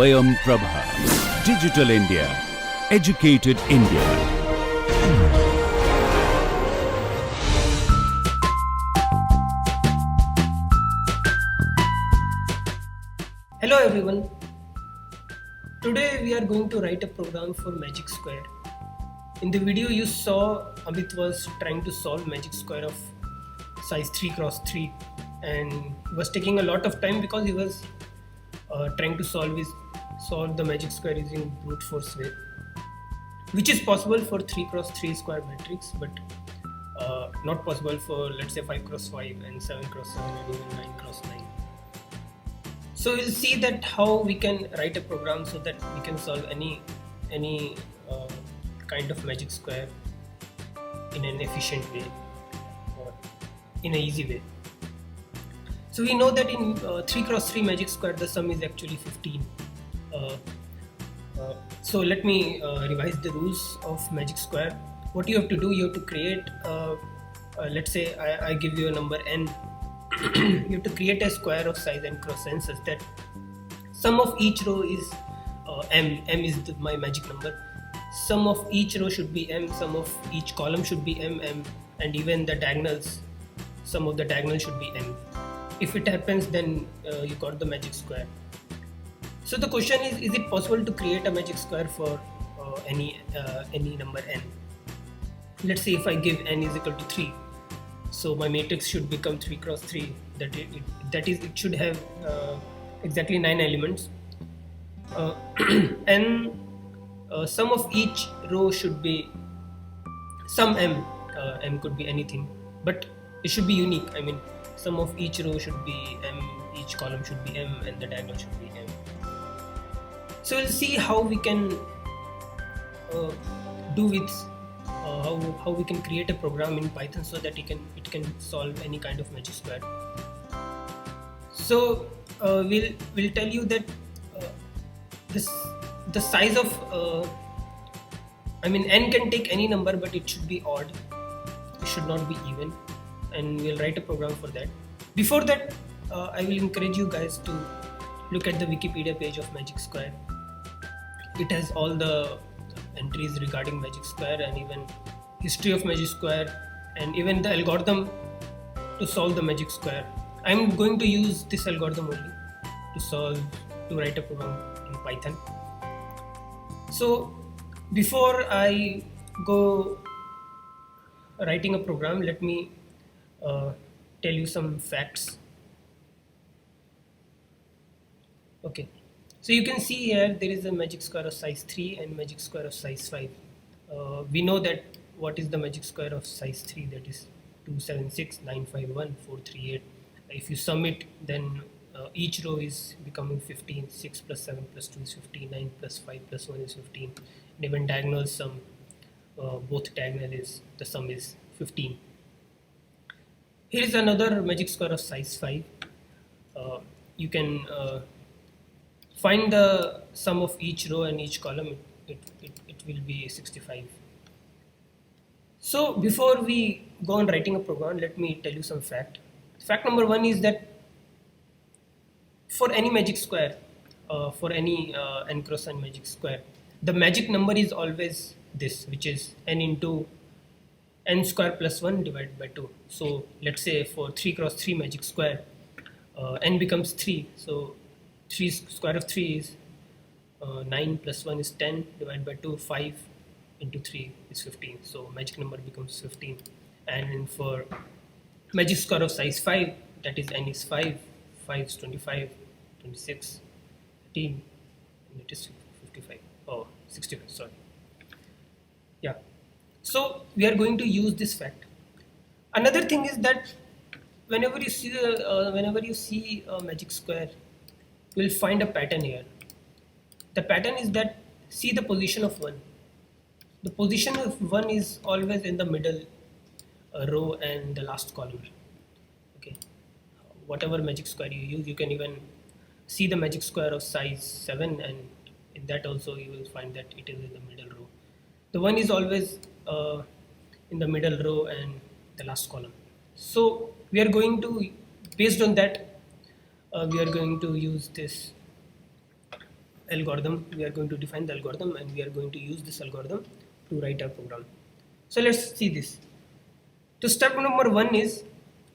Swayam Prabha. Digital India. Educated India. Hello everyone. Today we are going to write a program for magic square. In the video you saw Amit was trying to solve magic square of size 3 cross 3 and it was taking a lot of time because he was trying to solve the magic square using brute force way, which is possible for 3 cross 3 square matrix but not possible for, let's say, 5 cross 5 and 7 cross 7 and even 9 cross 9. So we'll see that how we can write a program so that we can solve any kind of magic square in an efficient way or in an easy way. So we know that in 3 cross 3 magic square the sum is actually 15. So let me revise the rules of magic square. What you have to do, you have to create let's say I give you a number n. You have to create a square of size n cross n such that sum of each row is m. M is my magic number. Sum of each row should be m, sum of each column should be m, and even the diagonals, sum of the diagonals should be m. If it happens, then you got the magic square. So the question is it possible to create a magic square for any number n? Let's say if I give n is equal to 3, so my matrix should become 3 cross 3. That is, it should have exactly 9 elements, and sum of each row should be some m. M could be anything, but it should be unique. I mean, sum of each row should be m, each column should be m, and the diagonal should be m. So we'll see how we can do with how we can create a program in Python so that it can solve any kind of magic square. So we'll tell you that the size of n can take any number, but it should be odd. It should not be even, and we'll write a program for that. Before that, I will encourage you guys to look at the Wikipedia page of magic square. It has all the entries regarding magic square and even history of magic square and even the algorithm to solve the magic square. I'm going to use this algorithm only to write a program in Python. So before I go writing a program, let me tell you some facts. Okay. So you can see here there is a magic square of size 3 and magic square of size 5. We know that what is the magic square of size 3, that is 276, 951, 438. If you sum it, then each row is becoming 15. 6 plus 7 plus 2 is 15. 9 plus 5 plus 1 is 15. And even diagonal sum, both diagonal is, the sum is 15. Here is another magic square of size 5. You can find the sum of each row and each column. It will be 65. So before we go on writing a program, let me tell you some fact. Fact number 1 is that for any magic square, for any n cross n magic square, the magic number is always this, which is n into n square plus 1 divided by 2. So let's say for 3 cross 3 magic square, n becomes 3. So 3 square of 3 is 9 plus 1 is 10 divided by 2, 5 into 3 is 15. So magic number becomes 15. And for magic square of size 5, that is n is 5, 5 is 25, 26, 13, and it is 55. Oh, 65, sorry. Yeah. So we are going to use this fact. Another thing is that whenever you see a magic square, you will find a pattern here. The pattern is that see the position of 1. The position of 1 is always in the middle row and the last column. Okay. Whatever magic square you use, you can even see the magic square of size 7, and in that also you will find that it is in the middle row. The 1 is always in the middle row and the last column. So we are going to, based on that, we are going to use this algorithm. We are going to define the algorithm, and we are going to use this algorithm to write our program. So let's see this. So step number 1 is,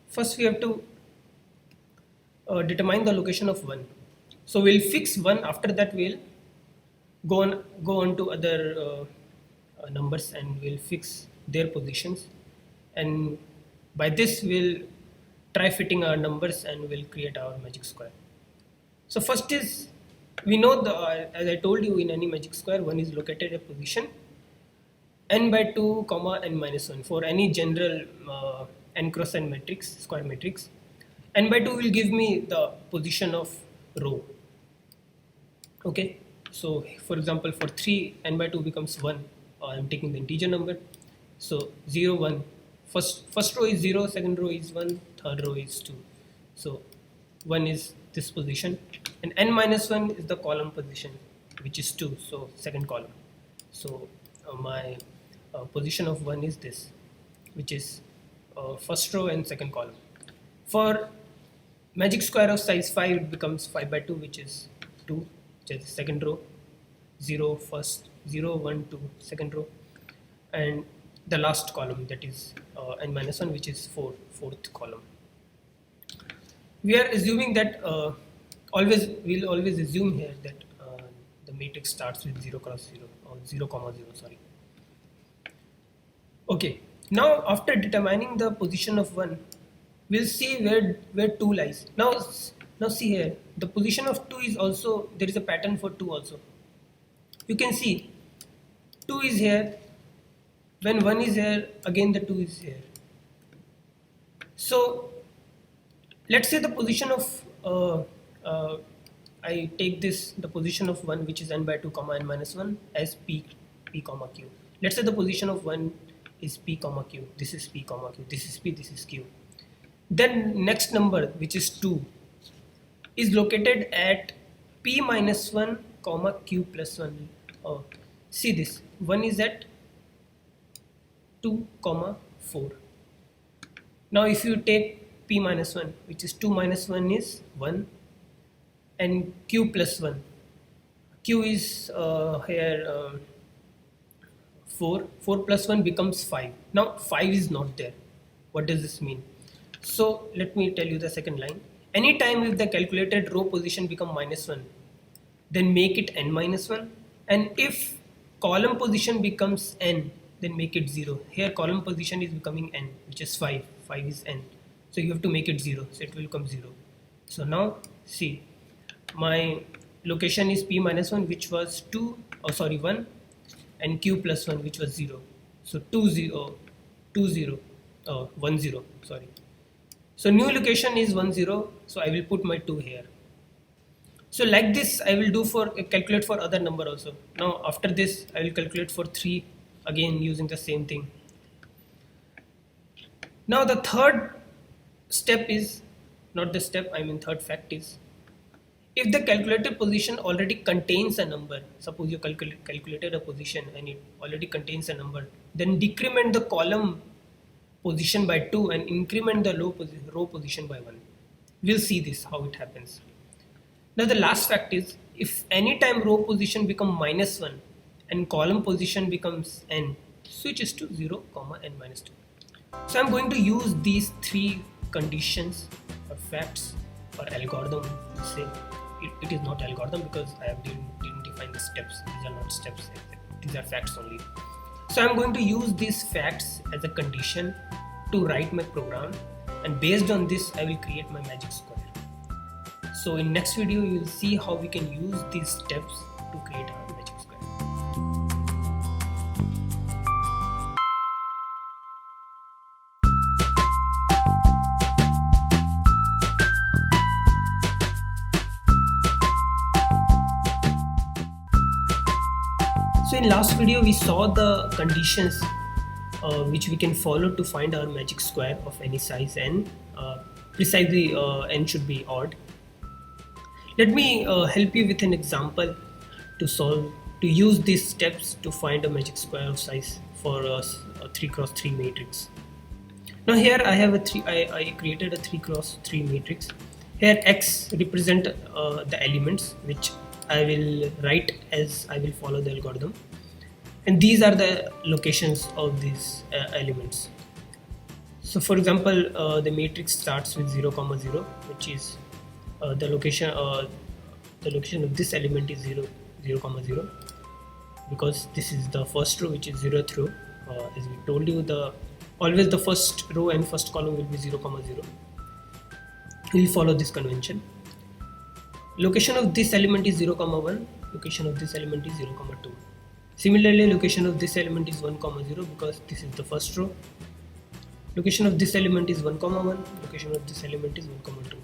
first we have to determine the location of 1. So we'll fix 1. After that we'll go on to other numbers, and we'll fix their positions, and by this we'll try fitting our numbers, and we'll create our magic square. So first is, we know as I told you, in any magic square 1 is located at position n by 2 comma n minus 1 for any general n cross n matrix, square matrix. N by 2 will give me the position of row. Okay, so for example, for 3, n by 2 becomes 1. I'm taking the integer number. So 0, 1. First row is 0, second row is 1, third row is 2. So 1 is this position, and n minus 1 is the column position, which is 2. So second column. So my position of 1 is this, which is first row and second column. For magic square of size 5, it becomes 5 by 2, which is 2, which is the second row, 0 first, 0, 1, 2 second row, and the last column, that is n minus 1, which is fourth column. We are assuming that we'll always assume here that the matrix starts with 0 cross 0 or 0 comma 0, sorry. Okay, now after determining the position of 1, we'll see where 2 lies. Now see here, the position of 2 is also, there is a pattern for 2 also. You can see 2 is here, when 1 is here, again the 2 is here. So let's say the position of I take this, the position of 1, which is n by 2 comma n minus 1, as p comma q. Let's say the position of 1 is p comma q. This is p comma q. This is p. This is q. Then next number, which is 2, is located at p minus 1 comma q plus 1. See this, 1 is at 2 comma 4. Now if you take p minus 1, which is 2 minus 1 is 1, and q plus 1, q is here 4 plus 1 becomes 5. Now 5 is not there. What does this mean? So let me tell you the second line. Anytime if the calculated row position become minus 1, then make it n minus 1, and if column position becomes n, then make it 0. Here column position is becoming n, which is 5 is n, so you have to make it 0, so it will come 0. So now see, my location is p minus 1, which was 1, and q plus 1, which was 0. So 1 0, sorry. So new location is 1 0, so I will put my 2 here. So like this I will do for calculate for other number also. Now after this I will calculate for 3, again using the same thing. Now the third step is, not the step, I mean third fact is, if the calculated position already contains a number, suppose you calculated a position and it already contains a number, then decrement the column position by 2 and increment the row position by 1. We'll see this, how it happens. Now the last fact is, if any time row position become minus 1 and column position becomes n, switches to 0 comma n minus 2. So I'm going to use these 3 conditions or facts or algorithm. Say it is not algorithm because I didn't define the steps. These are not steps, these are facts only. So I'm going to use these facts as a condition to write my program, and based on this I will create my magic square. So in next video you will see how we can use these steps to create our magic square. So in last video we saw the conditions which we can follow to find our magic square of any size n. Precisely n should be odd. Let me help you with an example to use these steps to find a magic square of size for a 3x3 matrix. Now here I have I created a 3x3 matrix. Here x represent the elements which I will write as I will follow the algorithm, and these are the locations of these elements. So for example, the matrix starts with 0 comma 0, which is the location of this element is 0 0 comma 0, because this is the first row, which is 0th row. As we told you, always the first row and first column will be 0 comma 0. We'll follow this convention. Location of this element is 0 comma 1, location of this element is 0 comma 2. Similarly, location of this element is 1 comma 0, because this is the first row. Location of this element is 1 comma 1, location of this element is 1 comma 2.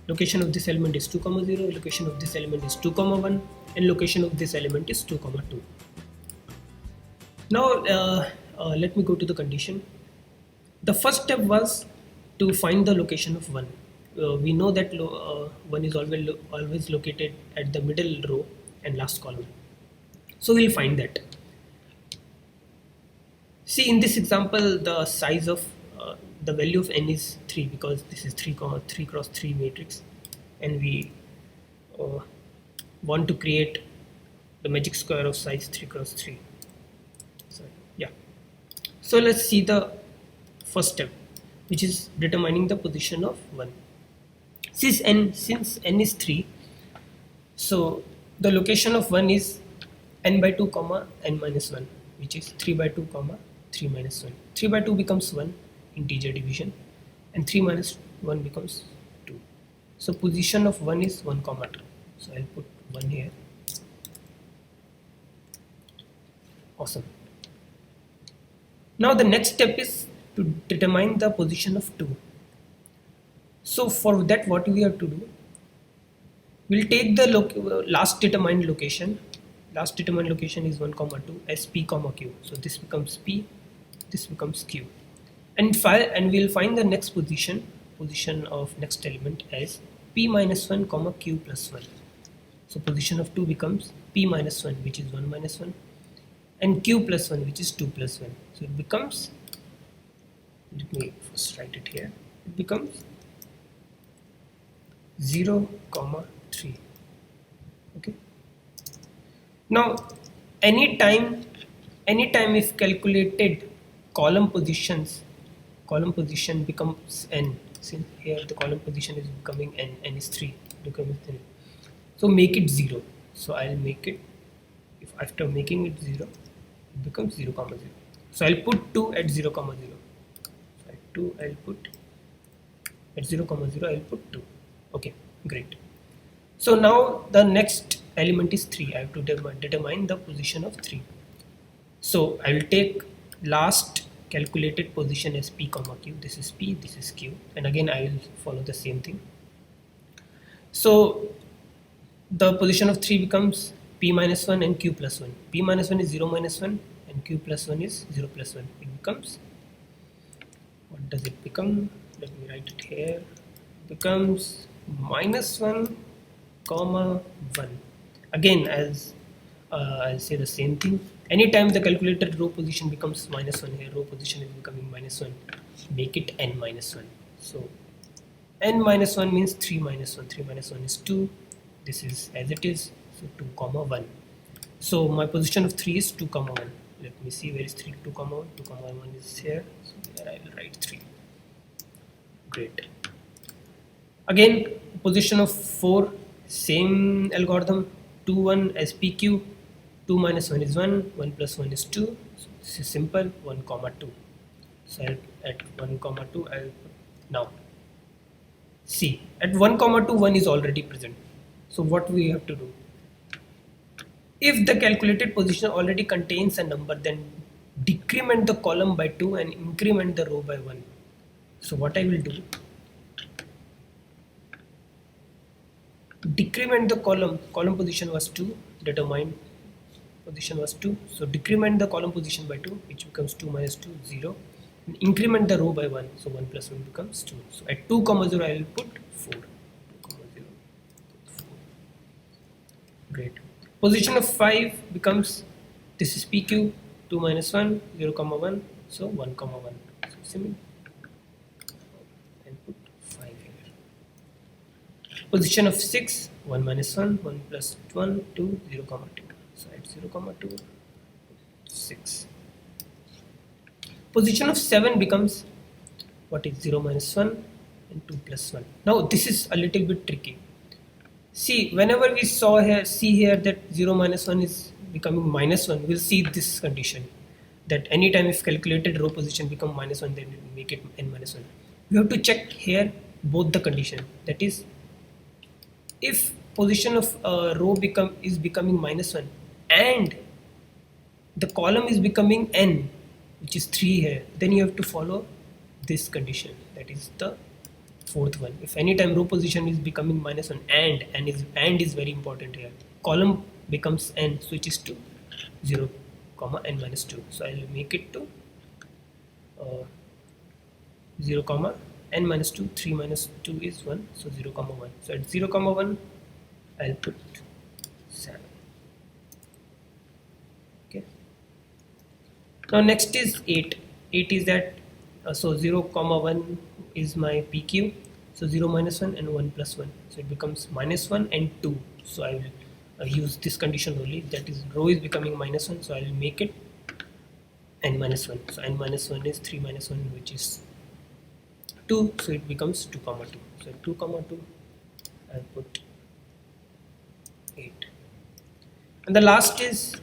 Location of this element is 2 comma 0, location of this element is 2 comma 1, and location of this element is 2 comma 2. Now let me go to the condition. The first step was to find the location of 1. We know that 1 is always located at the middle row and last column. So we'll find that. See, in this example, the size of the value of n is 3, because this is 3 cross 3 matrix, and we want to create the magic square of size 3 cross 3. So let's see the first step, which is determining the position of 1. Since n is 3, so the location of 1 is n by 2 comma n minus 1, which is 3 by 2 comma 3 minus 1. 3 by 2 becomes 1, integer division, and 3 minus 1 becomes 2. So position of 1 is 1 comma 2. So I'll put 1 here. Awesome. Now the next step is to determine the position of 2. So for that, what we have to do, we'll take the last determined location. Last determined location is 1 comma 2 as p comma q. So this becomes p, this becomes q, and we'll find the next position of next element as p minus 1 comma q plus 1. So position of 2 becomes p minus 1, which is 1 minus 1, and q plus 1, which is 2 plus 1. So it becomes, let me first write it here, it becomes 0 comma 3. Okay. Now anytime if calculated column position becomes n, since here the column position is becoming n is 3, becomes n. So make it 0. So I'll make it, if after making it 0, it becomes 0 comma 0. So I'll put 2 at 0 comma 0. So at 2 I'll put, at 0 comma 0 I'll put 2. Okay, great. So now the next element is 3. I have to determine the position of 3. So I will take last calculated position as p comma q. This is p, this is q, and again I will follow the same thing. So the position of 3 becomes p minus 1 and q plus 1. P minus 1 is 0 minus 1 and q plus 1 is 0 plus 1. It becomes, what does it become? Let me write it here. It becomes minus 1 comma 1. Again, as I'll say the same thing. Anytime the calculated row position becomes minus 1, here row position is becoming minus 1, make it n minus 1. So n minus 1 means 3 minus 1. 3 minus 1 is 2. This is as it is. So 2 comma 1. So my position of 3 is 2 comma 1. Let me see, where is 3, 2 comma 1? 2 comma 1 is here. So here I will write 3. Great. Again, position of 4, same algorithm. 2 1 as pq. 2 minus 1 is 1. 1 plus 1 is 2. So this is simple. 1 comma 2. So at 1 comma 2 I will put, now see, at 1 comma 2 1 is already present. So what we have to do, if the calculated position already contains a number, then decrement the column by 2 and increment the row by 1. So what I will do, decrement the column position was 2, determined position was 2, so decrement the column position by 2, which becomes 2 minus 2, 0, and increment the row by 1, so 1 plus 1 becomes 2. So at 2 comma 0 I will put 4. 2 comma 0, 4. Great. Position of 5 becomes, this is pq, 2 minus 1, 0 comma 1, so 1 comma 1. So similar, I'll put 5 here. Position of 6, 1 minus 1, 1 plus 1, 2, 0 comma 2. So at 0 comma 2, 6. Position of 7 becomes, what is 0 minus 1 and 2 plus 1. Now this is a little bit tricky. See, whenever we see here that 0 minus 1 is becoming minus 1, we'll see this condition, that anytime if calculated row position become minus 1, then we make it n minus 1. We have to check here both the condition, that is, if position of row is becoming minus 1 and the column is becoming n, which is 3 here, then you have to follow this condition, that is the fourth one. If anytime row position is becoming minus 1 and is very important here, column becomes n, switches to 0 comma n minus 2. So I will make it to 0 comma n minus 2, 3 minus 2 is 1, so 0 comma 1. So at 0 comma 1 I'll put 7. Okay. Now next is 8. 8 is that so 0 comma 1 is my PQ, so 0 minus 1 and 1 plus 1, so it becomes minus 1 and 2. So I will use this condition only, that is row is becoming minus 1, so I will make it n minus 1. So n minus 1 is 3 minus 1, which is 2, so it becomes 2 comma 2. So 2 comma 2 I'll put 8. And the last is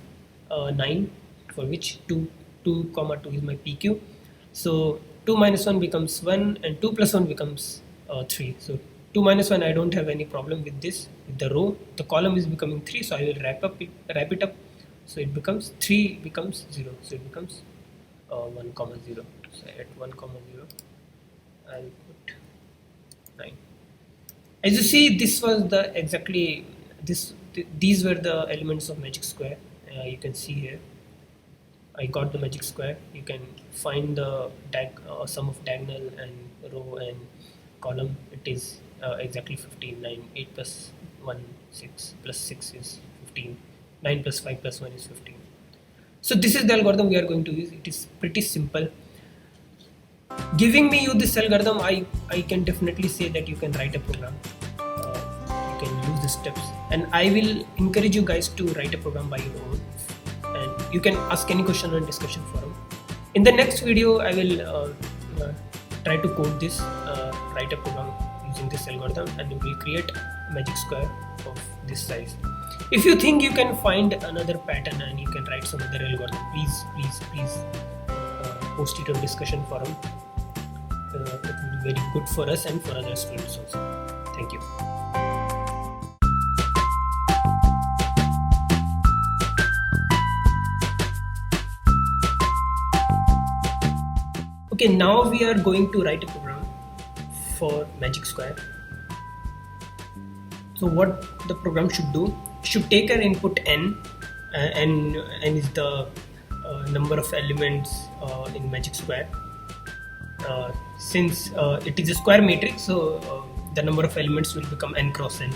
9, for which 2 comma 2 is my PQ. So 2 minus 1 becomes 1 and 2 plus 1 becomes 3. So 2 minus 1, I don't have any problem with this. With the row, the column is becoming 3, so I will wrap it up. So it becomes 3 becomes 0. So it becomes 1 comma 0. So at 1 comma 0, I'll put 9. As you see, this was these were the elements of magic square. You can see here I got the magic square. You can find the sum of diagonal and row and column. It is exactly 15. 9, 8 plus 1, 6 plus 6 is 15. 9 plus 5 plus 1 is 15. So this is the algorithm we are going to use. It is pretty simple. Giving me this algorithm, I can definitely say that you can write a program. You can use the steps, and I will encourage you guys to write a program by your own. And you can ask any question on discussion forum. In the next video, I will try to code this, write a program using this algorithm, and we will create a magic square of this size. If you think you can find another pattern and you can write some other algorithm, please post it on discussion forum. It will be very good for us and for other students also. Thank you. Okay, now we are going to write a program for magic square. So what the program should do, should take an input n, and n is the number of elements in magic square. Since it is a square matrix, so the number of elements will become n cross n.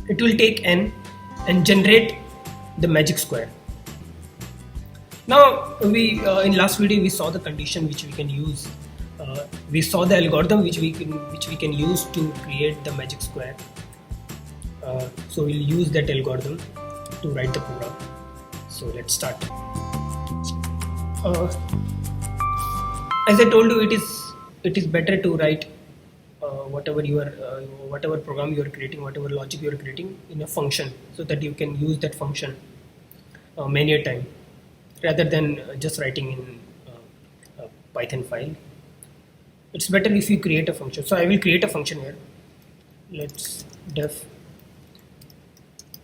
It will take n and generate the magic square. Now we in last video we saw the condition which we can use. We saw the algorithm which we can use to create the magic square. So we'll use that algorithm to write the program. So let's start. As I told you, it is better to write whatever program you are creating, whatever logic you are creating in a function, so that you can use that function many a time, rather than just writing in a Python file. It's better if you create a function. So I will create a function here. Let's def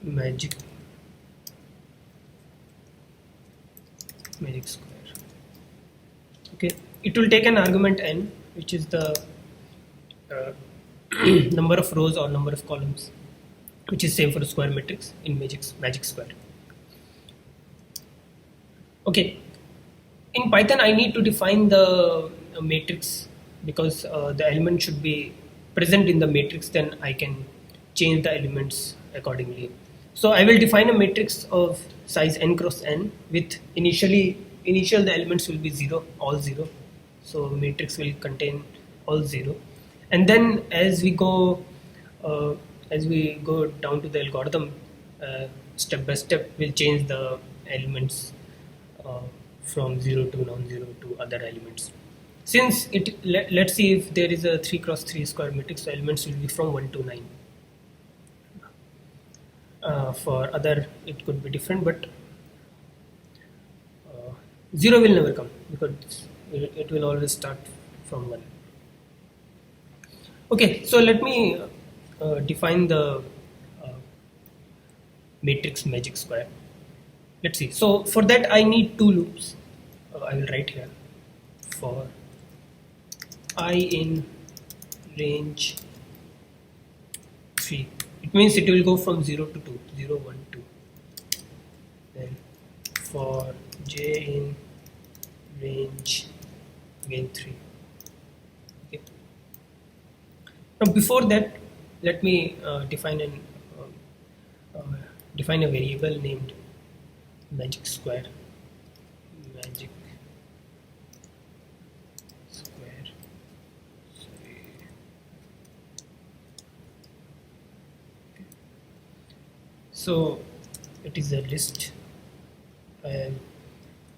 magic square. Okay, it will take an argument n, which is the number of rows or number of columns, which is same for a square matrix in magic square. Okay, in Python I need to define the matrix, because the element should be present in the matrix, then I can change the elements accordingly. So I will define a matrix of size n cross n with initial the elements will be 0, all 0. So matrix will contain all 0, and then as we go as we go down to the algorithm, step by step, we'll change the elements uh, from 0 to non-zero to other elements. Since let's see if there is a 3 cross 3 square matrix, so elements will be from 1 to 9. For other, it could be different, but 0 will never come because it will always start from 1. Okay, so let me define the uh, matrix magic square. Let's see. So for that I need two loops. I will write here for I in range 3. It means it will go from 0 to 2, 0, 1, 2. Then for j in range again 3. Okay. Now before that, let me define a variable named magic square. Magic square. So it is a list. I'll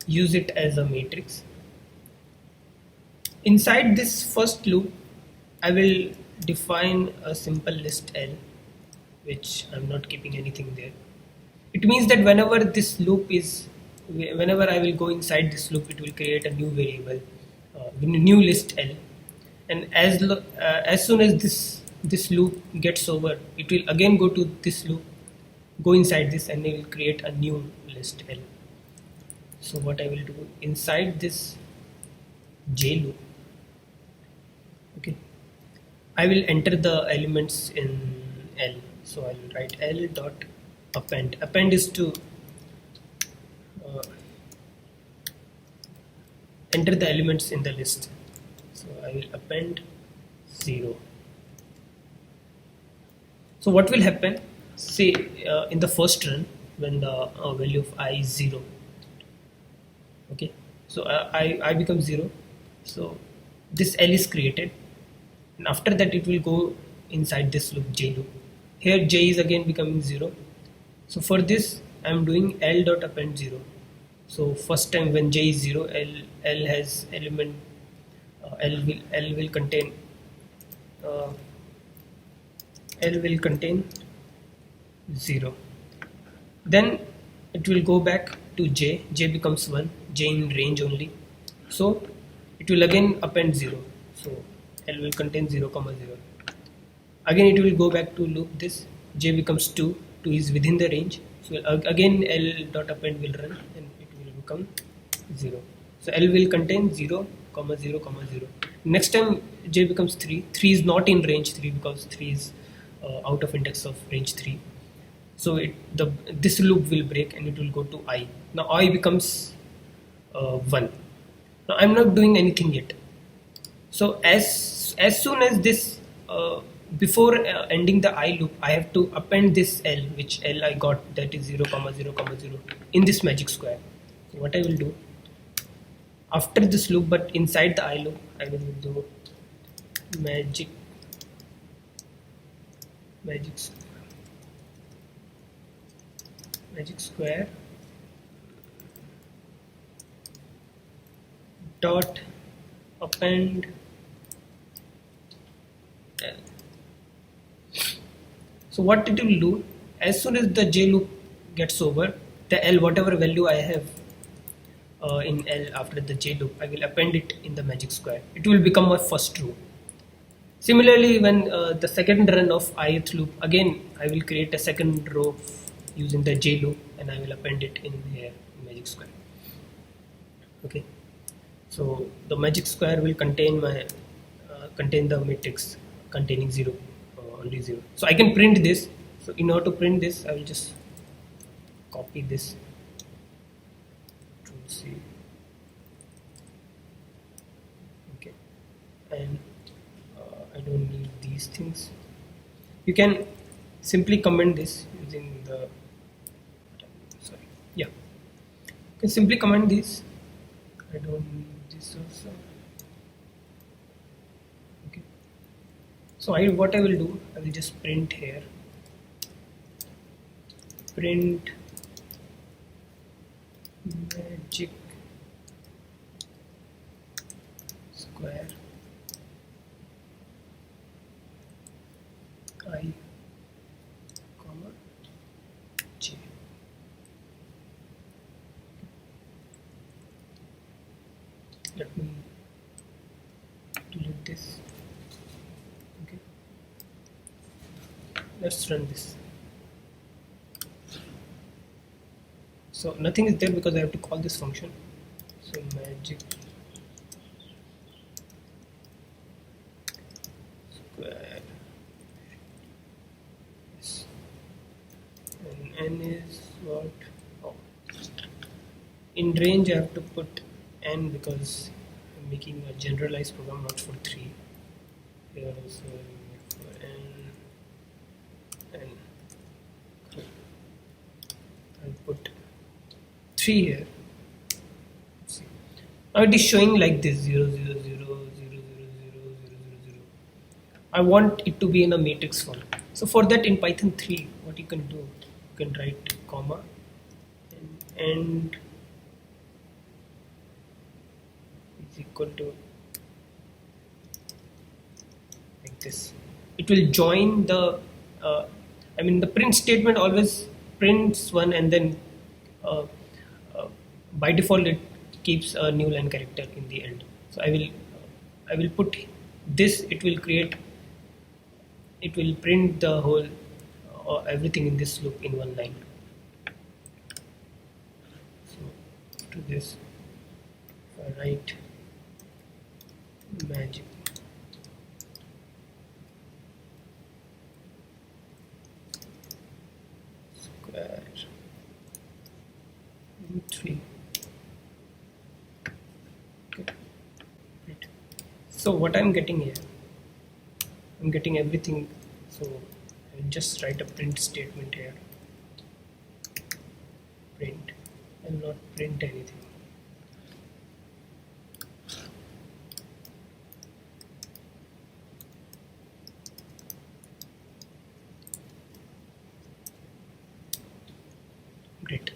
use it as a matrix. Inside this first loop, I will define a simple list L, which I'm not keeping anything there. It means that whenever I will go inside this loop, it will create a new variable, new list L, and as soon as this loop gets over, it will again go to this loop, go inside this, and it will create a new list L. So what I will do inside this J loop, okay, I will enter the elements in L. So I will write L dot append. Append is to enter the elements in the list. So I will append 0. So what will happen? Say in the first run, when the value of I is 0. Okay, so I become 0. So this L is created, and after that it will go inside this loop, J loop. Here J is again becoming 0. So for this I am doing L dot append 0. So first time when J is 0, L has element L will contain L will contain 0. Then it will go back to J. J becomes 1. J in range only. So it will again append 0. So L will contain 0, 0. Again it will go back to loop this. J becomes 2. 2 is within the range. So again L dot append will run and it will become 0. So L will contain 0, 0, 0. Next time J becomes 3. 3 is not in range 3 because 3 is out of index of range 3. So this loop will break and it will go to I. Now I becomes 1. Now I'm not doing anything yet. So as soon as this before ending the I loop, I have to append this L, which L I got, that is 0, 0, 0 in this magic square. So what I will do after this loop, but inside the I loop, I will do magic square dot append L. So what it will do, as soon as the J loop gets over, the L, whatever value I have in L after the J loop, I will append it in the magic square. It will become my first row. Similarly, when the second run of ith loop, again I will create a second row using the J loop and I will append it in here, magic square. Okay, so the magic square will contain the matrix containing 0, only 0. So I can print this. So in order to print this, I will just copy this. Control C. Okay, and I don't need these things. You can simply comment this using the you can simply comment this. I don't need this also. Okay, so what I will do, I will just print here print magic square I comma j. Let me delete this. Okay, let's run this. So nothing is there because I have to call this function. So magic square, and n is what? Oh, in range I have to put n because I'm making a generalized program, not for 3. Here also for n. I'll put 3 here. Let's see. Now it is showing like this 0 0 0 0 0 0 0 0 0. I want it to be in a matrix form. So for that, in Python 3, what you can do, you can write comma and is equal to like this. It will join the the print statement always prints one, and then uh, by default it keeps a new line character in the end. So I will put this. It will print the whole everything in this loop in one line. So after this, if I write magic square 3. Okay. Right. So what I'm getting here, I'm getting everything. So I'll just write a print statement here. Print. I'll not print anything. Great.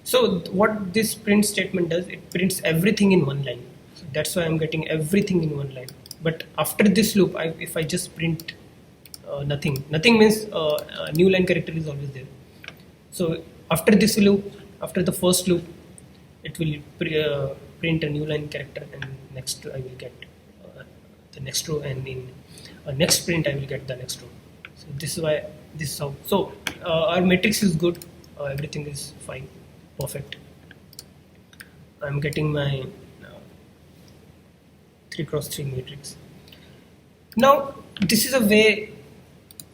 So what this print statement does, it prints everything in one line. So that's why I'm getting everything in one line. But after this loop, if I just print nothing means a new line character is always there. So after this loop, after the first loop, it will print a new line character, and next I will get the next row, and in next print I will get the next row. So this is why this is how. So our matrix is good. Everything is fine, perfect. I'm getting my 3x3 matrix. Now this is a way.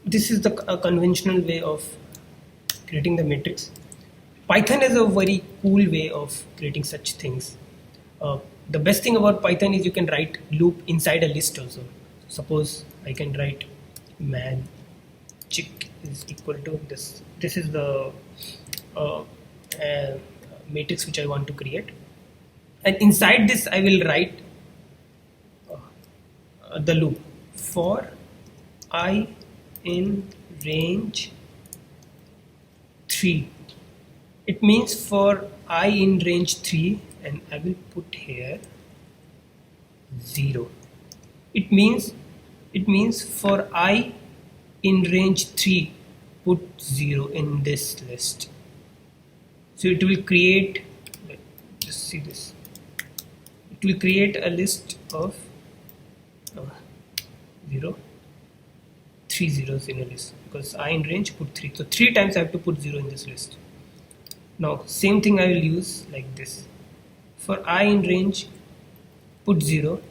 This is the conventional way of creating the matrix. Python is a very cool way of creating such things. The best thing about Python is you can write loop inside a list also. Suppose I can write magic is equal to this. This is the matrix which I want to create, and inside this I will write the loop for I in range 3. It means for I in range 3, and I will put here 0. It means for I in range 3, put 0 in this list. So it will create, just see this, it will create a list of 0, 3 zeros in a list, because I in range put 3. So 3 times I have to put 0 in this list. Now same thing I will use like this. For I in range, put 0,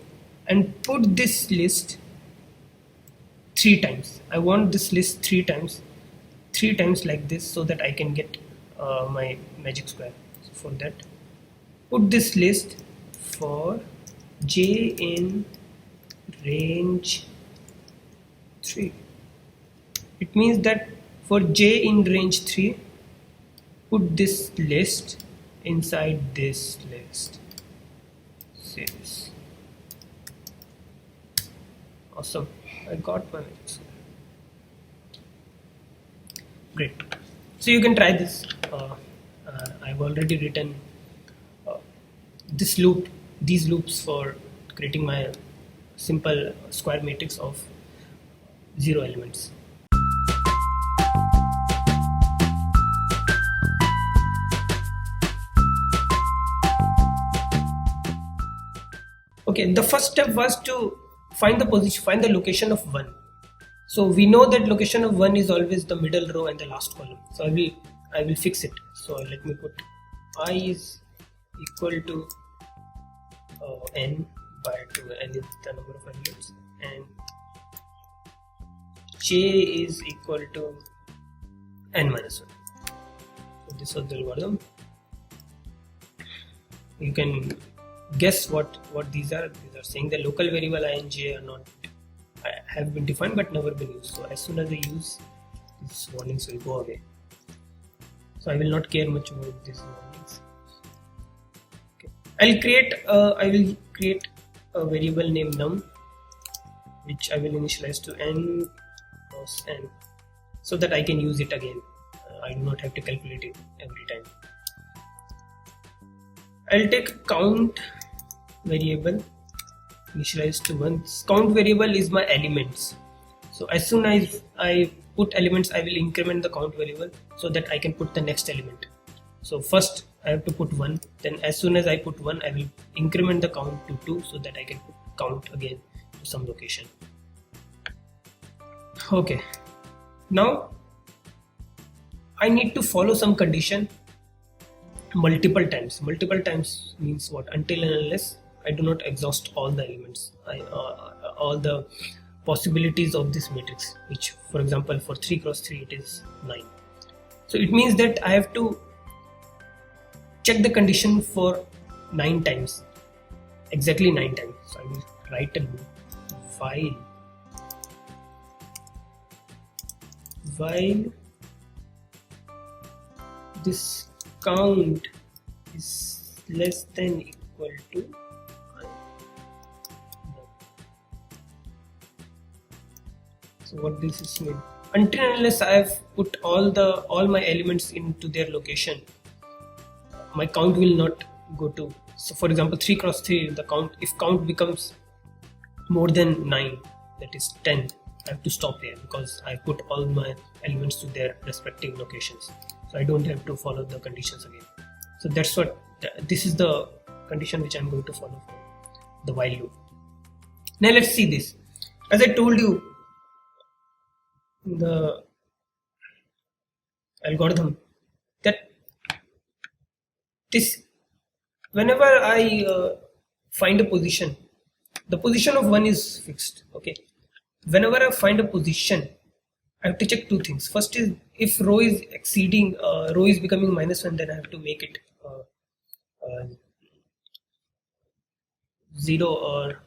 and put this list 3 times. I want this list 3 times like this, so that I can get my magic square. So for that, put this list for j in range 3. It means that for j in range 3, put this list inside this list. See this. Awesome. I got my magic square. Great. So you can try this. I've already written these loops for creating my simple square matrix of 0 elements. Okay, the first step was to find the location of 1. So we know that location of 1 is always the middle row and the last column. So I will fix it. So let me put I is equal to n by 2, n is the number of elements, and j is equal to n minus 1. So this was the algorithm. You can guess what these are. These are saying the local variable I and j are not have been defined but never been used. So as soon as I use, these warnings will go away. So I will not care much about these warnings. Okay. I will create a variable named num, which I will initialize to n plus n, so that I can use it again. I do not have to calculate it every time. I'll take count variable initialized to 1. Count variable is my elements. So as soon as I put elements, I will increment the count variable so that I can put the next element. So first I have to put 1, then as soon as I put 1, I will increment the count to 2 so that I can put count again to some location. Okay, now I need to follow some condition multiple times. Multiple times means what? Until and unless I do not exhaust all the elements, all the possibilities of this matrix, which for example for 3 cross 3 it is 9. So it means that I have to check the condition for 9 times, exactly 9 times. So I will write a loop while this count is less than equal to so what this is mean, until and unless I have put all my elements into their location, my count will not go to. So for example 3 cross 3, the count, if count becomes more than 9, that is 10, I have to stop here because I put all my elements to their respective locations. So I don't have to follow the conditions again. So that's what this is the condition which I'm going to follow for the while loop. Now let's see this. As I told you, the algorithm, that this whenever I find a position, the position of 1 is fixed. Okay, whenever I find a position, I have to check 2 things. First is if row is exceeding, row is becoming -1, then I have to make it 0 or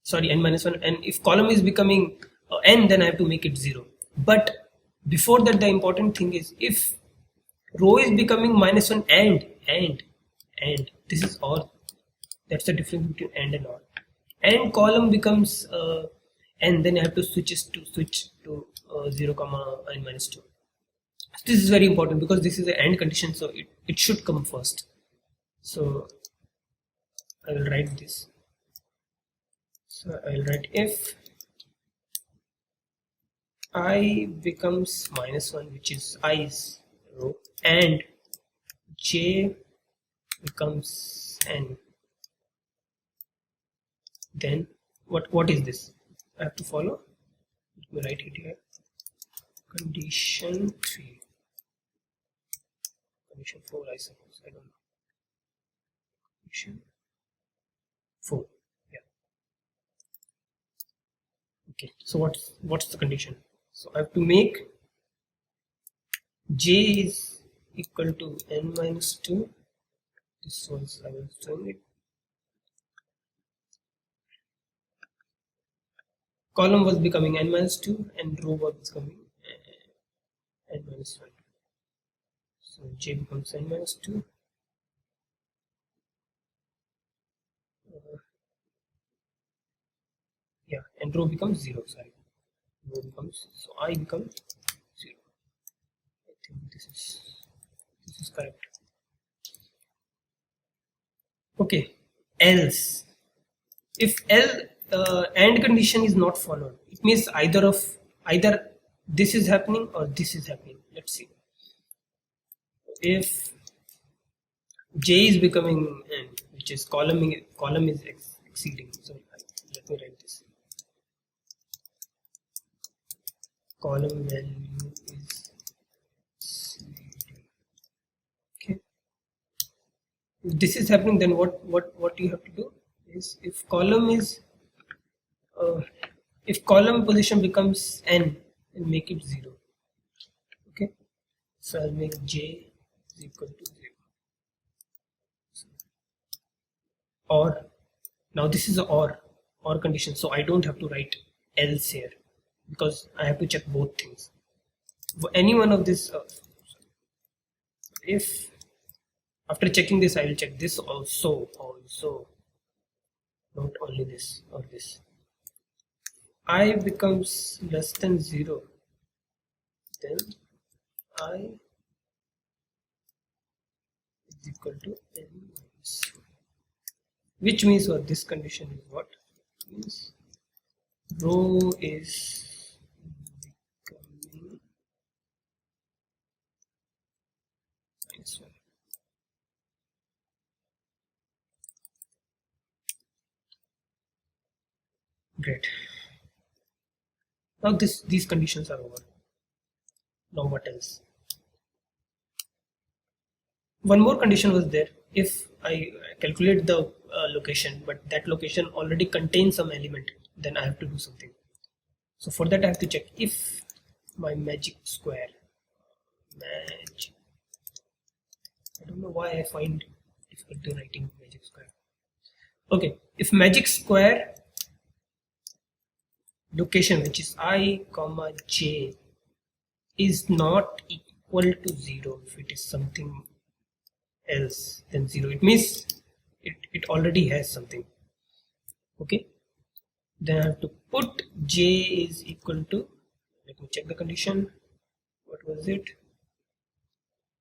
sorry n-1, and if column is becoming n, then I have to make it 0. But before that, the important thing is if row is becoming -1 and this is OR. That's the difference between and OR. And column becomes n, then I have to switch to 0 comma n-2. This is very important because this is an AND condition, so it should come first. So I will write this. So I will write if I becomes -1, which is i's row, and j becomes n, then what is this? I have to follow. Let me write it here. Condition 3, condition 4, I suppose. I don't know. Condition 4. Yeah. Okay. So what's the condition? So I have to make j is equal to n-2. This was I was doing it. Column was becoming n-2 and row was becoming n-1. So j becomes n-2. Yeah, and row becomes 0. Sorry, row becomes, so I becomes 0. think this is correct. Okay, else. If and condition is not followed, it means either this is happening or this is happening. Let's see. If j is becoming n, which is column is exceeding. So let me write this. Column value is exceeding. Okay. If this is happening, then what you have to do is if column position becomes n, then make it 0. Okay. So I'll make j is equal to 0. Or now this is a or condition, so I don't have to write else here because I have to check both things. For any one of this, if after checking this I will check this also, not only this or this. I becomes less than 0, then I is equal to n minus 1. Which means what this condition is what? Means rho is becoming minus 1. Great. Now these conditions are over. Now what else? One more condition was there. If I calculate the location, but that location already contains some element, then I have to do something. So for that I have to check if my magic square, I don't know why I find difficulty writing magic square. Okay, if magic square location, which is I comma j, is not equal to 0, if it is something else than 0, it means it already has something. Okay, then I have to put j is equal to, let me check the condition, what was it?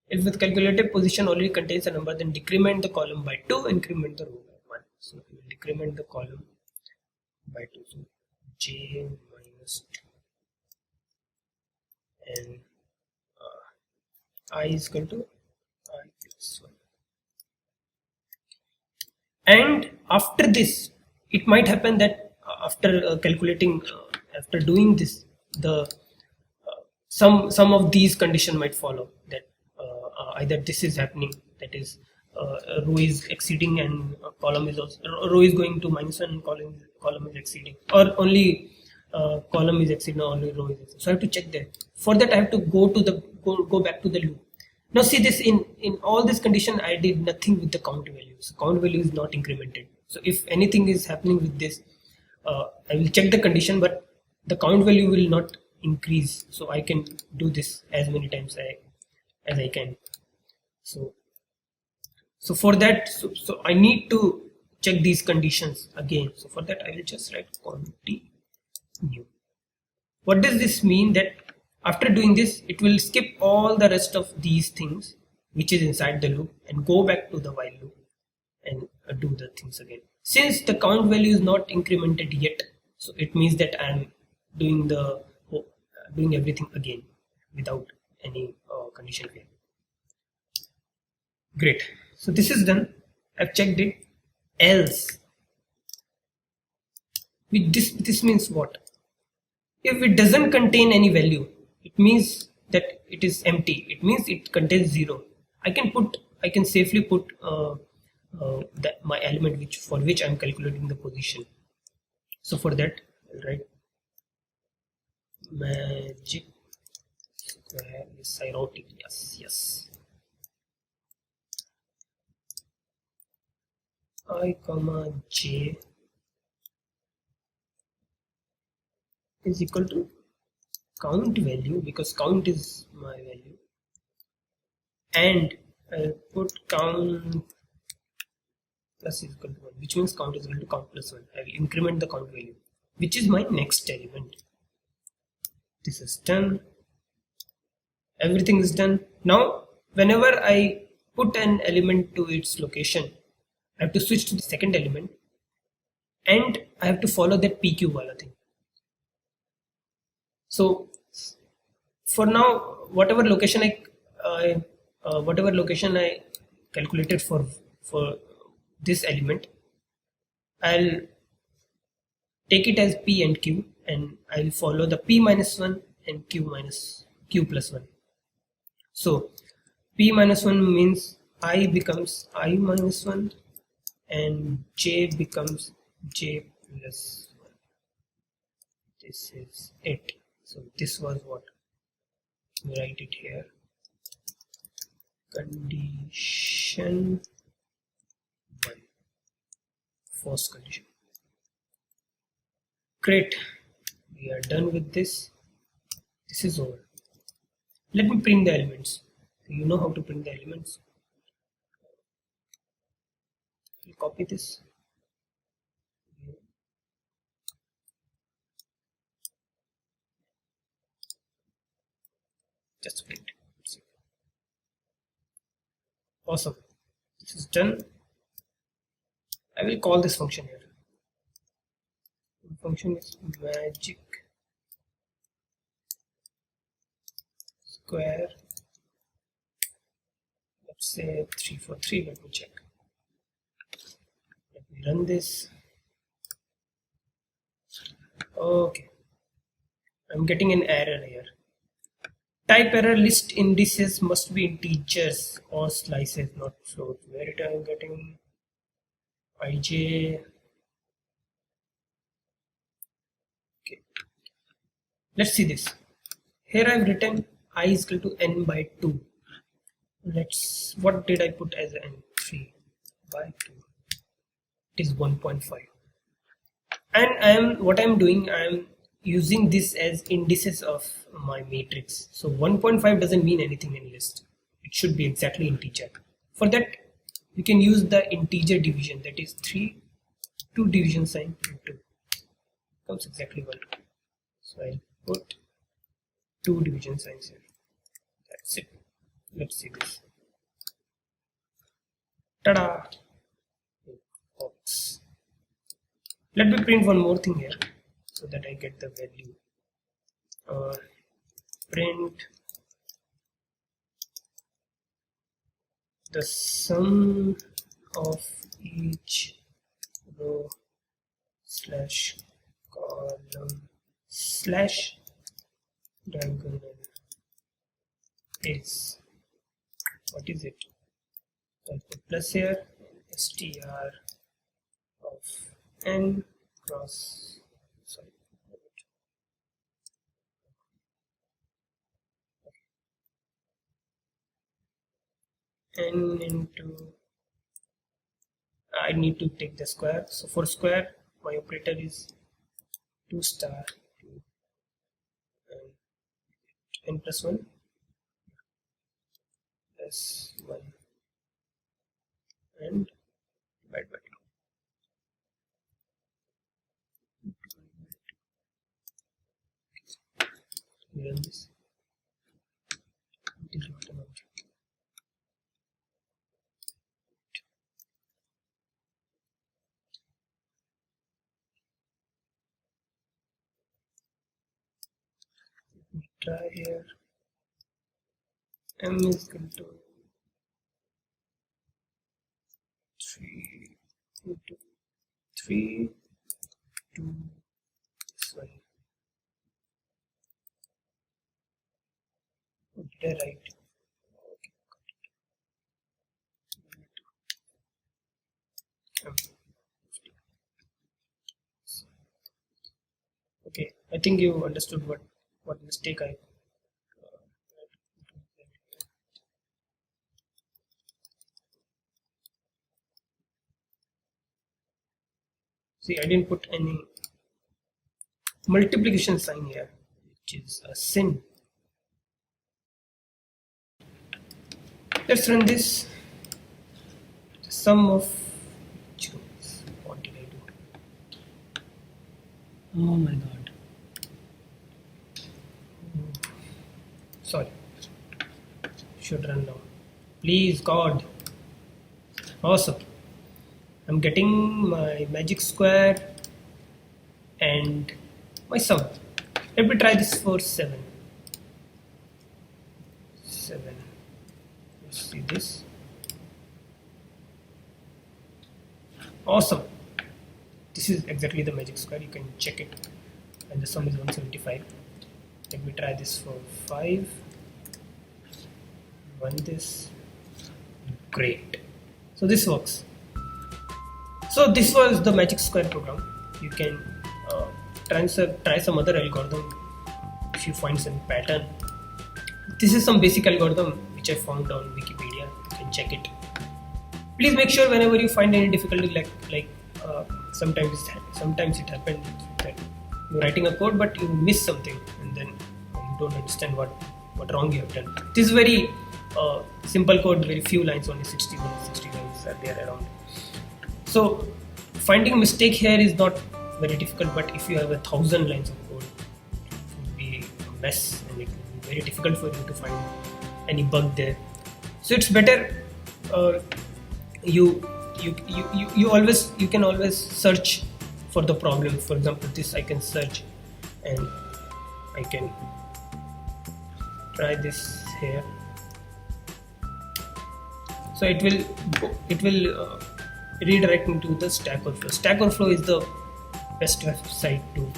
If the calculated position already contains a number, then decrement the column by 2, increment the row by 1. So we will decrement the column by 2, so j minus 2, and I is equal to I plus 1. And after this, it might happen that after calculating, after doing this, the some of these condition might follow, that either this is happening, that is row is exceeding and column is also, row is going to minus 1 and column is exceeding, or only column is exceeding, or only row is exceeding. So I have to check that. For that I have to go back to the loop. Now see this, in all this condition I did nothing with the count values. Count value is not incremented. So if anything is happening with this, I will check the condition, but the count value will not increase. So I can do this as many times as I can. So for that, so I need to check these conditions again. So for that I will just write continue. What does this mean? That after doing this, it will skip all the rest of these things which is inside the loop and go back to the while loop and do the things again. Since the count value is not incremented yet, so it means that I am doing everything again without any condition fail. Great. So this is done. I've checked it. Else, with this means what? If it doesn't contain any value, it means that it is empty. It means it contains 0. I can safely put that my element for which I am calculating the position. So for that I'll write magic square. Yes, I wrote it. Yes. I comma j is equal to count value, because count is my value, and I'll put count plus is equal to 1, which means count is equal to count plus 1. I will increment the count value, which is my next element. This is done, Everything is done. Now, whenever I put an element to its location, I have to switch to the second element and I have to follow that PQ wala thing. So for now, whatever location I calculated for this element, I'll take it as P and Q, and I'll follow the P minus 1 and Q plus 1. So P minus 1 means I becomes I minus 1 and J becomes J plus 1. This is it. So this was what we write it here. Condition 1, first condition. Great, we are done with this. This is over. Let me print the elements. You know how to print the elements. I'll copy this. Just print. Awesome. This is done. I will call this function here. The function is magic square. Let's say 343. Let me check. Let me run this. Okay. I'm getting an error here. Type error, list indices must be integers or slices, not float. Where it I'm getting ij. Okay. Let's see this. Here I've written I is equal to n by 2. What did I put as n? 3 by 2. It is 1.5. And what I'm doing, I'm using this as indices of my matrix. So 1.5 doesn't mean anything in list. It should be exactly integer. For that, you can use the integer division, that is 3, 2 division sign into comes exactly 1. So I'll put 2 division signs here. That's it. Let's see this. Ta-da! Box. Let me print one more thing here so that I get the value. Print the sum of each row slash column slash diagonal is, what is it? I'll put plus here, str of n cross, sorry, n into, I need to take the square. So for square, my operator is 2 star 2 and n plus 1 plus 1 and divide by 2. Run this. It is not an object. Try here. M is equal to 3 into 3 to sorry. What did I write? Okay, I think you understood what mistake I see. I didn't put any multiplication sign here, which is a sin. Let's run this. The sum of zeros. What did I do? Oh my god. Sorry. should run now. Please, God. Awesome. I'm getting my magic square and my sum. Let me try this for 7. 7. Let's see this. Awesome. This is exactly the magic square. You can check it. And the sum is 175. Let me try this for 5. Run this. Great. So this works. So this was the magic square program. You can try some other algorithm if you find some pattern. This is some basic algorithm which I found on Wikipedia. You can check it. Please make sure whenever you find any difficulty, like sometimes it happens that you're writing a code but you miss something and then you don't understand what wrong you have done. This is very simple code, very few lines, only 60 lines are there around. So finding a mistake here is not very difficult, but if you have 1,000 lines of code, it will be a mess and it will be very difficult for you to find any bug there. So it's better you can always search for the problem. For example, this I can search and I can try this here. So it will redirect me to the Stack Overflow. Stack Overflow is the best website to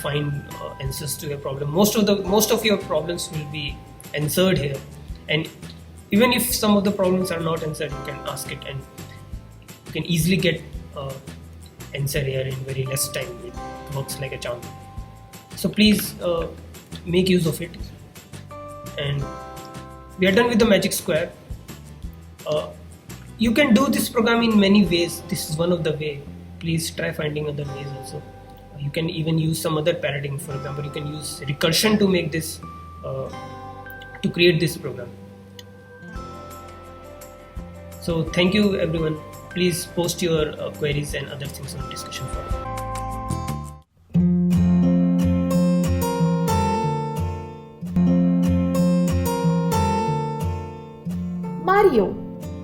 find answers to your problem. Most of your problems will be answered here, and even if some of the problems are not answered, you can ask it and you can easily get answer here in very less time. It works like a charm. So please make use of it. And we are done with the magic square. You can do this program in many ways. This is one of the way. Please try finding other ways also. You can even use some other paradigm. For example, you can use recursion to make this to create this program. So thank you everyone. Please post your queries and other things on the discussion forum. Mario,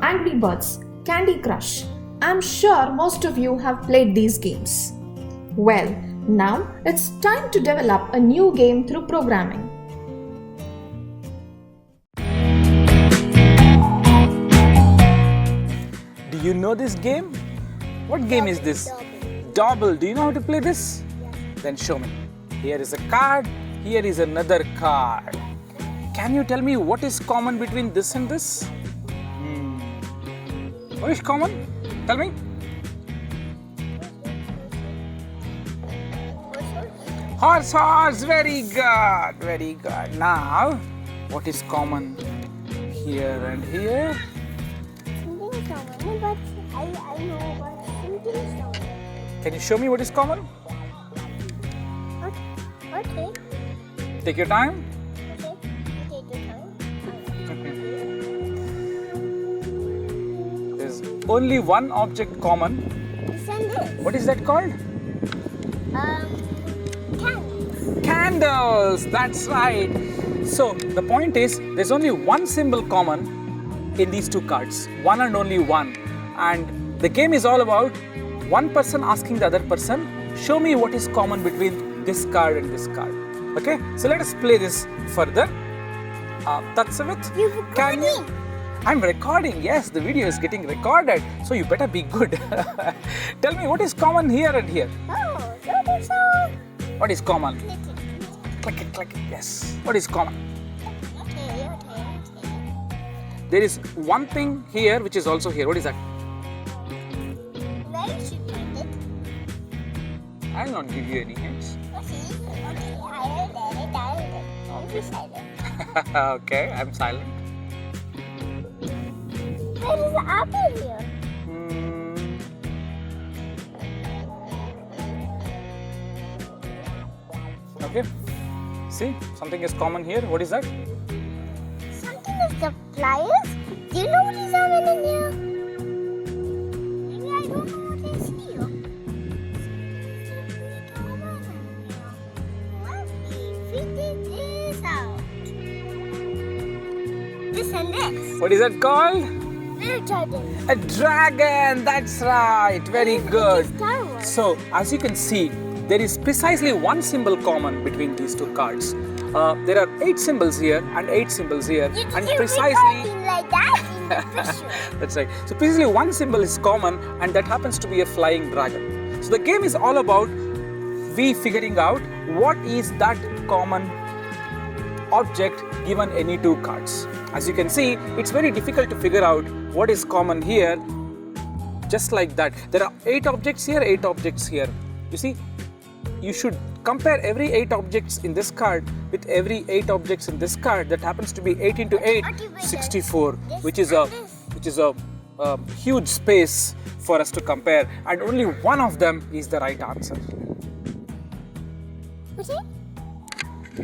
Angry Birds, Candy Crush. I'm sure most of you have played these games. Well, now it's time to develop a new game through programming. Do you know this game? What game is this? Double. Do you know how to play this? Then show me. Here is a card. Here is another card. Can you tell me what is common between this and this? What is common? Tell me. Horse. Very good. Very good. Now, what is common here and here? But I know what something is wrong. Can you show me what is common? Okay. Take your time. Okay. Take your time. There's only one object common. Send it. What is that called? Candles. Candles. That's right. So the point is, there's only one symbol common in these two cards. One and only one. And the game is all about one person asking the other person, show me what is common between this card and this card. Okay, so let us play this further. Tatsavit, You're can you? recording. I'm recording, yes, the video is getting recorded, so you better be good. Tell me what is common here and here. Oh, that is all. What is common? Click it, yes. What is common? Okay. There is one thing here which is also here. What is that? Where you should find it? I'll not give you any hints. Okay. I will it. Don't be silent. Okay, I'm silent. There is an apple here. Okay. See, something is common here. What is that? Something is the pliers. Do you know what is happening in here? Maybe I don't know what is here. What if we figure this out? This What is that called? Dragon. A dragon, that's right, very good. Star Wars. So, as you can see, there is precisely one symbol common between these two cards. There are 8 symbols here and 8 symbols here, You and can precisely. recording like that in the picture. That's right. So, precisely one symbol is common, and that happens to be a flying dragon. So, the game is all about we figuring out what is that common object given any 2 cards. As you can see, it's very difficult to figure out what is common here, just like that. There are 8 objects here, 8 objects here. You see, you should compare every 8 objects in this card with every 8 objects in this card. That happens to be 8 into 8, Okay, wait, 64, this which is a huge space for us to compare, and only one of them is the right answer. What's it?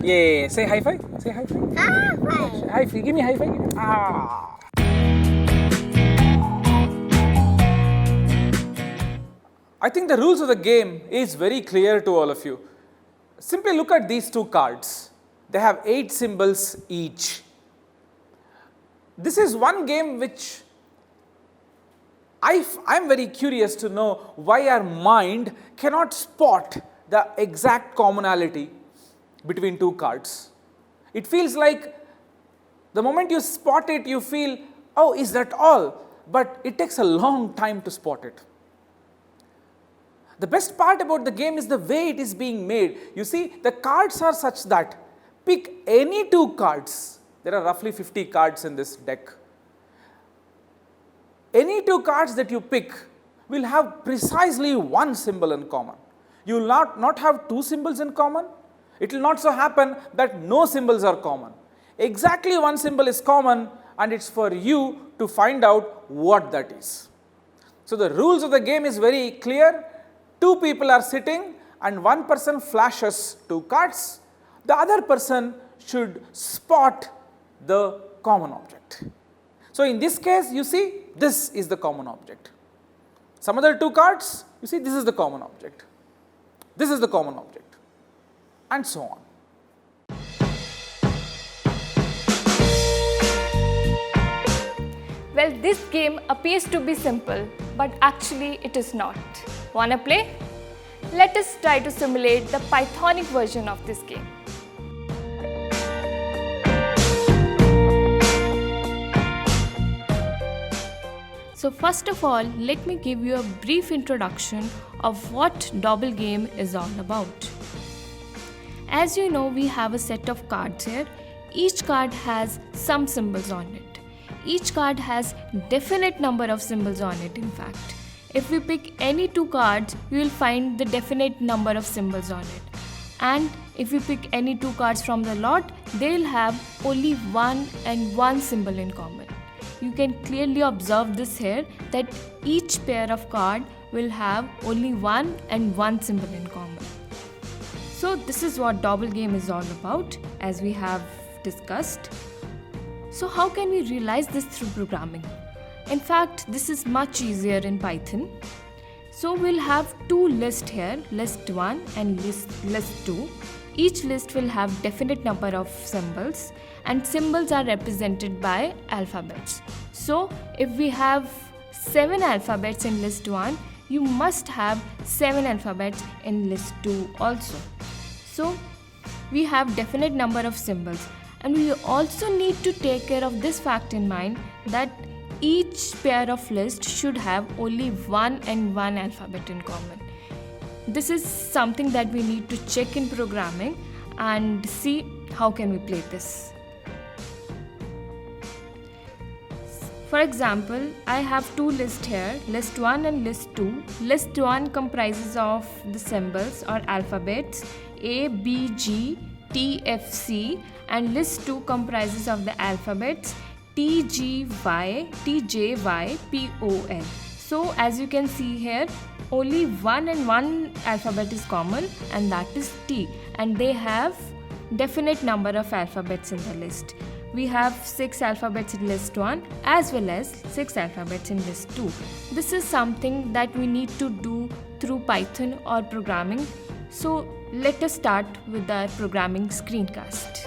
Yay! Say high five. Say high five. Ah, right. High five. Give me high five. Ah. I think the rules of the game is very clear to all of you. Simply look at these 2 cards. They have 8 symbols each. This is one game which I'm very curious to know why our mind cannot spot the exact commonality between 2 cards. It feels like the moment you spot it, you feel, oh, is that all? But it takes a long time to spot it. The best part about the game is the way it is being made. You see, the cards are such that pick any 2 cards. There are roughly 50 cards in this deck. Any 2 cards that you pick will have precisely one symbol in common. You will not have 2 symbols in common. It will not so happen that no symbols are common. Exactly one symbol is common, and it's for you to find out what that is. So the rules of the game is very clear. 2 people are sitting and one person flashes 2 cards. The other person should spot the common object. So in this case, you see, this is the common object. Some other 2 cards, you see, this is the common object. This is the common object, and so on. Well, this game appears to be simple, but actually it is not. Wanna play? Let us try to simulate the Pythonic version of this game. So first of all, let me give you a brief introduction of what Dobble game is all about. As you know, we have a set of cards here. Each card has some symbols on it. Each card has definite number of symbols on it, in fact. If we pick any 2 cards, you will find the definite number of symbols on it. And if we pick any 2 cards from the lot, they'll have only one symbol in common. You can clearly observe this here, that each pair of card will have only one symbol in common. So this is what Dobble game is all about, as we have discussed. So how can we realize this through programming? In fact, this is much easier in Python. So we'll have 2 lists here, list 1 and list 2. Each list will have definite number of symbols, and symbols are represented by alphabets. So if we have 7 alphabets in list 1, you must have 7 alphabets in list 2 also. So we have definite number of symbols, and we also need to take care of this fact in mind, that each pair of lists should have only one alphabet in common. This is something that we need to check in programming and see how can we play this. For example, I have 2 lists here, list 1 and list 2. List 1 comprises of the symbols or alphabets A, B, G, T, F, C, and list 2 comprises of the alphabets T, G, Y, T, J, Y, P, O, N. So as you can see here, only one alphabet is common, and that is T, and they have definite number of alphabets in the list. We have 6 alphabets in list 1 as well as 6 alphabets in list 2. This is something that we need to do through Python or programming. So let us start with our programming screencast.